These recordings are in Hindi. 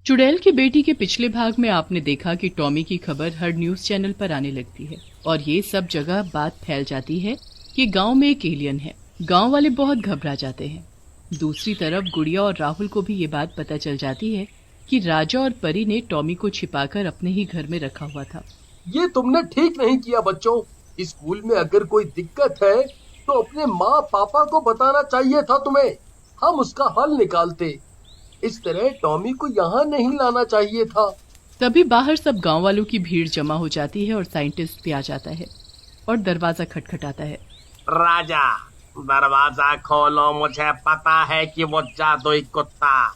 चुड़ैल की बेटी के पिछले भाग में आपने देखा कि टॉमी की खबर हर न्यूज चैनल पर आने लगती है और ये सब जगह बात फैल जाती है कि गांव में एक एलियन है। गांव वाले बहुत घबरा जाते हैं। दूसरी तरफ गुड़िया और राहुल को भी ये बात पता चल जाती है कि राजा और परी ने टॉमी को छिपाकर अपने ही घर में रखा हुआ था। ये तुमने ठीक नहीं किया बच्चों। स्कूल में अगर कोई दिक्कत है तो अपने माँ पापा को बताना चाहिए था तुम्हें। हम उसका हल निकालते। इस तरह टॉमी को यहाँ नहीं लाना चाहिए था। तभी बाहर सब गांव वालों की भीड़ जमा हो जाती है और साइंटिस्ट भी आ जाता है और दरवाजा खटखटाता है। राजा, दरवाजा खोलो। मुझे पता है कि वो जादुई कुत्ता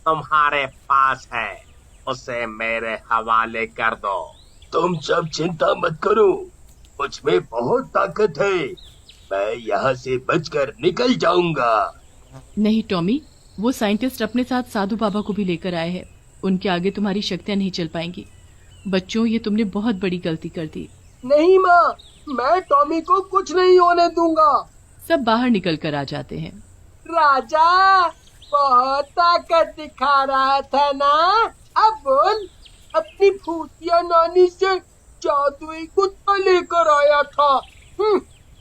तुम्हारे पास है। उसे मेरे हवाले कर दो। तुम सब चिंता मत करो, मुझमें बहुत ताकत है। मैं यहाँ से बचकर निकल जाऊंगा। नहीं टॉमी, वो साइंटिस्ट अपने साथ साधु बाबा को भी लेकर आए हैं। उनके आगे तुम्हारी शक्तियाँ नहीं चल पाएंगी। बच्चों, ये तुमने बहुत बड़ी गलती कर दी। नहीं माँ, मैं टॉमी को कुछ नहीं होने दूंगा। सब बाहर निकल कर आ जाते हैं। राजा बहुत ताकत दिखा रहा था ना, अब बोल। अपनी भूतिया नानी से जादुई कुत्ता लेकर आया था।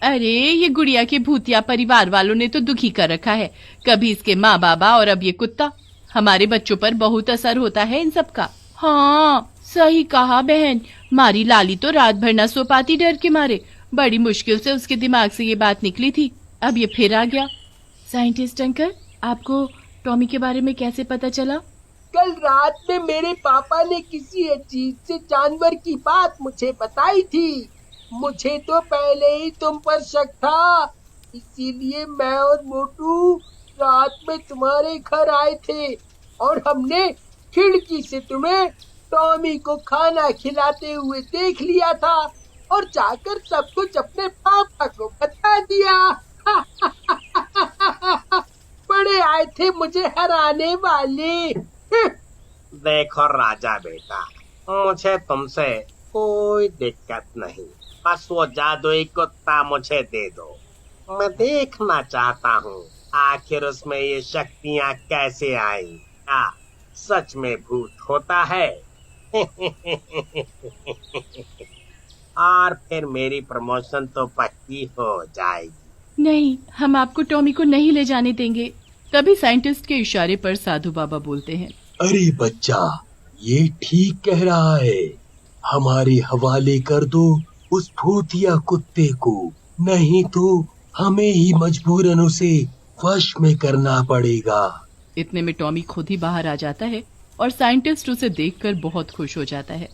अरे ये गुड़िया के भूतिया परिवार वालों ने तो दुखी कर रखा है। कभी इसके माँ बाबा और अब ये कुत्ता। हमारे बच्चों पर बहुत असर होता है इन सब का। हाँ सही कहा बहन, मारी लाली तो रात भर न सो पाती डर के मारे। बड़ी मुश्किल से उसके दिमाग से ये बात निकली थी, अब ये फिर आ गया। साइंटिस्ट अंकल, आपको टॉमी के बारे में कैसे पता चला? कल रात में मेरे पापा ने किसी अजीब से जानवर की बात मुझे बताई थी। मुझे तो पहले ही तुम पर शक था, इसीलिए मैं और मोटू रात में तुम्हारे घर आए थे और हमने खिड़की से तुम्हें टॉमी को खाना खिलाते हुए देख लिया था और जाकर सब कुछ अपने पापा को बता दिया। बड़े आए थे मुझे हराने वाले। देखो राजा बेटा, मुझे तुमसे कोई दिक्कत नहीं। बस वो जादुई कुत्ता मुझे दे दो। मैं देखना चाहता हूँ आखिर उसमें ये शक्तियाँ कैसे आई। क्या सच में भूत होता है? और फिर मेरी प्रमोशन तो पक्की हो जाएगी। नहीं, हम आपको टॉमी को नहीं ले जाने देंगे। तभी साइंटिस्ट के इशारे पर साधु बाबा बोलते हैं। अरे बच्चा, ये ठीक कह रहा है। हमारे हवाले कर दो उस भूतिया कुत्ते को, नहीं तो हमें ही मजबूरन उसे वश में करना पड़ेगा। इतने में टॉमी खुद ही बाहर आ जाता है और साइंटिस्ट उसे देखकर बहुत खुश हो जाता है।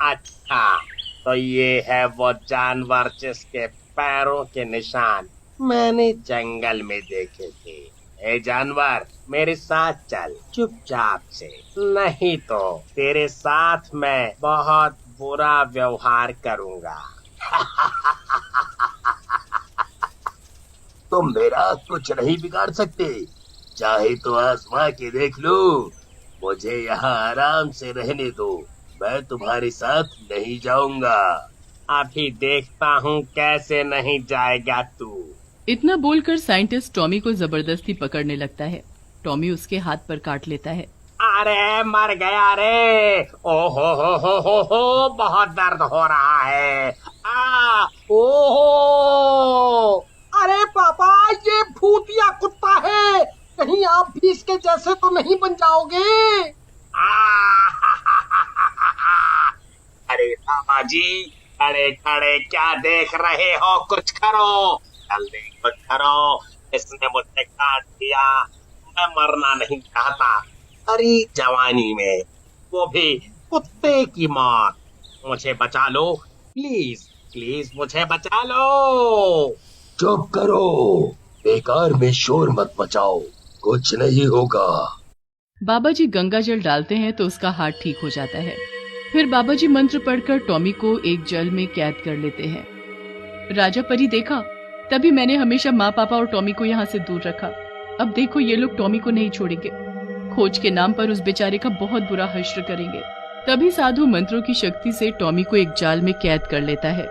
अच्छा, तो ये है वो जानवर जिसके पैरों के निशान मैंने जंगल में देखे थे। ए जानवर, मेरे साथ चल चुपचाप से, नहीं तो तेरे साथ मैं बहुत बुरा व्यवहार करूंगा। तुम मेरा कुछ नहीं बिगाड़ सकते, चाहे तो आजमा के देख लो। मुझे यहाँ आराम से रहने दो, मैं तुम्हारे साथ नहीं जाऊंगा। अभी देखता हूँ कैसे नहीं जाएगा तू। इतना बोलकर साइंटिस्ट टॉमी को जबरदस्ती पकड़ने लगता है। टॉमी उसके हाथ पर काट लेता है। अरे मर गया रे! ओ हो, बहुत दर्द हो रहा है। ओहो! अरे पापा, ये भूतिया कुत्ता है, कहीं आप भी इसके जैसे तो नहीं बन जाओगे। अरे पापा जी, खड़े खड़े क्या देख रहे हो? कुछ करो, जल्दी कुछ करो। इसने मुझे काट दिया, मैं मरना नहीं चाहता। अरे जवानी में, वो भी कुत्ते की मौत। मुझे बचा लो, प्लीज प्लीज मुझे बचा लो। चुप करो, बेकार में शोर मत मचाओ, कुछ नहीं होगा। बाबा जी गंगा जल डालते हैं तो उसका हाथ ठीक हो जाता है। फिर बाबा जी मंत्र पढ़कर टॉमी को एक जल में कैद कर लेते हैं। राजा परी देखा, तभी मैंने हमेशा माँ पापा और टॉमी को यहाँ से दूर रखा। अब देखो ये लोग टॉमी को नहीं छोड़ेंगे, खोज के नाम पर उस बेचारे का बहुत बुरा हश्र करेंगे। तभी साधु मंत्रों की शक्ति से टॉमी को एक जाल में कैद कर लेता है।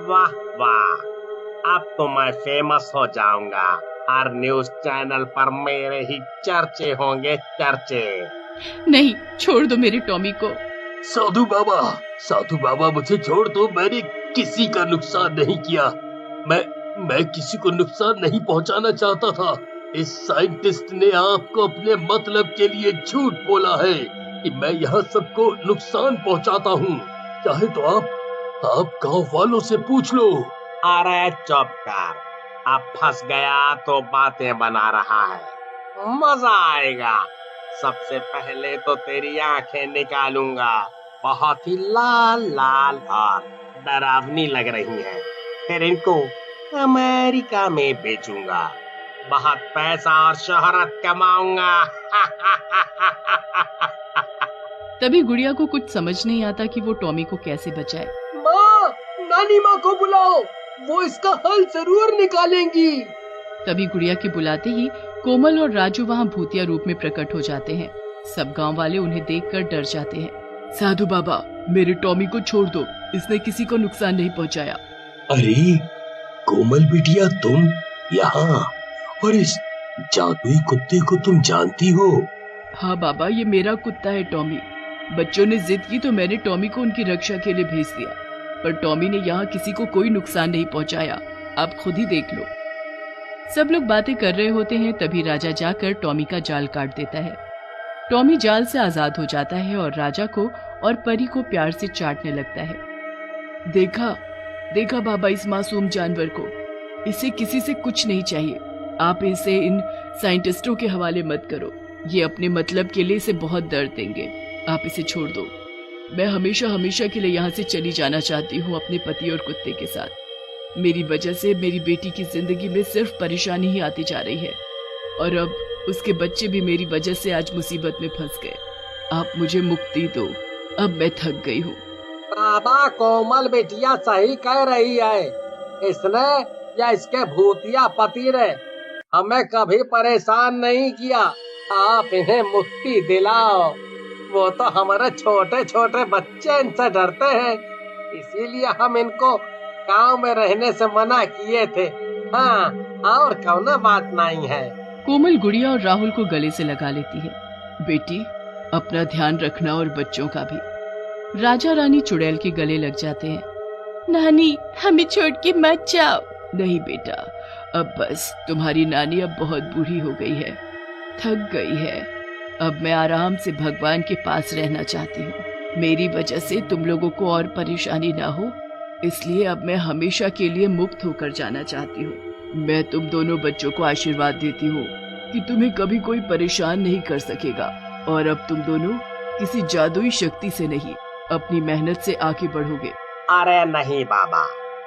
वाह वाह, अब तो मैं फेमस हो जाऊंगा। हर न्यूज चैनल पर मेरे ही चर्चे होंगे, चर्चे। नहीं, छोड़ दो मेरे टॉमी को। साधु बाबा मुझे छोड़ दो। मैंने किसी का नुकसान नहीं किया। मैं किसी को नुकसान नहीं पहुंचाना चाहता था। इस साइंटिस्ट ने आपको अपने मतलब के लिए झूठ बोला है कि मैं यहाँ सबको नुकसान पहुंचाता हूँ। चाहे तो आप गांव वालों से पूछ लो। अरे चुप कर, अब फंस गया तो बातें बना रहा है, मजा आएगा। सबसे पहले तो तेरी आंखें निकालूंगा, बहुत ही लाल लाल और डरावनी लग रही हैं। फिर इनको अमेरिका में बेचूंगा, बहुत पैसा और शोहरत कमाऊंगा। तभी गुड़िया को कुछ समझ नहीं आता कि वो टॉमी को कैसे बचाए। माँ, नानी माँ को बुलाओ, वो इसका हल जरूर निकालेंगी। तभी गुड़िया के बुलाते ही कोमल और राजू वहाँ भूतिया रूप में प्रकट हो जाते हैं। सब गांव वाले उन्हें देखकर डर जाते हैं। साधु बाबा, मेरे टॉमी को छोड़ दो, इसने किसी को नुकसान नहीं पहुँचाया। अरे कोमल बिटिया, तुम यहाँ, और इस जादुई कुत्ते को तुम जानती हो? हाँ बाबा, ये मेरा कुत्ता है टॉमी। बच्चों ने जिद की तो मैंने टॉमी को उनकी रक्षा के लिए भेज दिया, पर टॉमी ने यहाँ किसी को कोई नुकसान नहीं पहुँचाया। आप खुद ही देख लो। सब लोग बातें कर रहे होते हैं, तभी राजा जाकर टॉमी का जाल काट देता है। टॉमी जाल से आजाद हो जाता है और राजा को और परी को प्यार से चाटने लगता है। देखा बाबा इस मासूम जानवर को, इसे किसी से कुछ नहीं चाहिए। आप इसे इन साइंटिस्टों के हवाले मत करो, ये अपने मतलब के लिए इसे बहुत दर्द देंगे। आप इसे छोड़ दो। मैं हमेशा के लिए यहाँ से चली जाना चाहती हूँ अपने पति और कुत्ते के साथ। मेरी वजह से मेरी बेटी की जिंदगी में सिर्फ परेशानी ही आती जा रही है, और अब उसके बच्चे भी मेरी वजह से आज मुसीबत में फंस गए। आप मुझे मुक्ति दो, अब मैं थक गई हूँ। बाबा, कोमल बेटिया सही कह रही है। इसने या इसके भूतिया पति ने हमें कभी परेशान नहीं किया। आप इन्हें मुक्ति दिलाओ। वो तो हमारे छोटे छोटे बच्चे इनसे डरते हैं, इसीलिए हम इनको गांव में रहने से मना किए थे। हाँ, और कौन बात नहीं है। कोमल गुड़िया और राहुल को गले से लगा लेती है। बेटी, अपना ध्यान रखना और बच्चों का भी। राजा रानी चुड़ैल के गले लग जाते हैं। नानी, हमें छोड़ के मत जाओ। नहीं बेटा, अब बस, तुम्हारी नानी अब बहुत बूढ़ी हो गई है, थक गई है। अब मैं आराम से भगवान के पास रहना चाहती हूँ। मेरी वजह से तुम लोगों को और परेशानी ना हो, इसलिए अब मैं हमेशा के लिए मुक्त होकर जाना चाहती हूँ। मैं तुम दोनों बच्चों को आशीर्वाद देती हूँ कि तुम्हें कभी कोई परेशान नहीं कर सकेगा, और अब तुम दोनों किसी जादुई शक्ति से नहीं, अपनी मेहनत से आगे बढ़ोगे। अरे नहीं बाबा,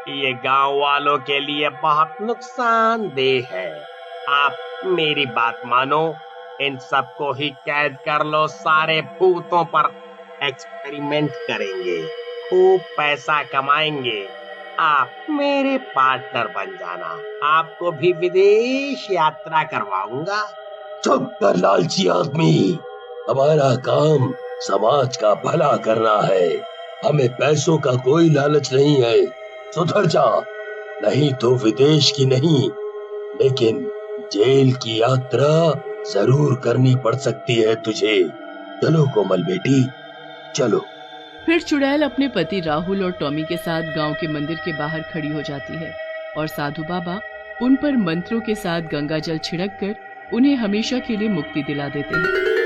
ये गांव वालों के लिए बहुत नुकसानदेह है। आप मेरी बात मानो, इन सबको ही कैद कर लो। सारे भूतों पर एक्सपेरिमेंट करेंगे, खूब पैसा कमाएंगे। आप मेरे पार्टनर बन जाना, आपको भी विदेश यात्रा करवाऊंगा। चुप कर लालची आदमी, हमारा काम समाज का भला करना है। हमें पैसों का कोई लालच नहीं है। सुधर जा, नहीं तो विदेश की नहीं, लेकिन जेल की यात्रा जरूर करनी पड़ सकती है तुझे। चलो कोमल बेटी, चलो। फिर चुड़ैल अपने पति राहुल और टॉमी के साथ गांव के मंदिर के बाहर खड़ी हो जाती है, और साधु बाबा उन पर मंत्रों के साथ गंगा जल छिड़क कर उन्हें हमेशा के लिए मुक्ति दिला देते हैं।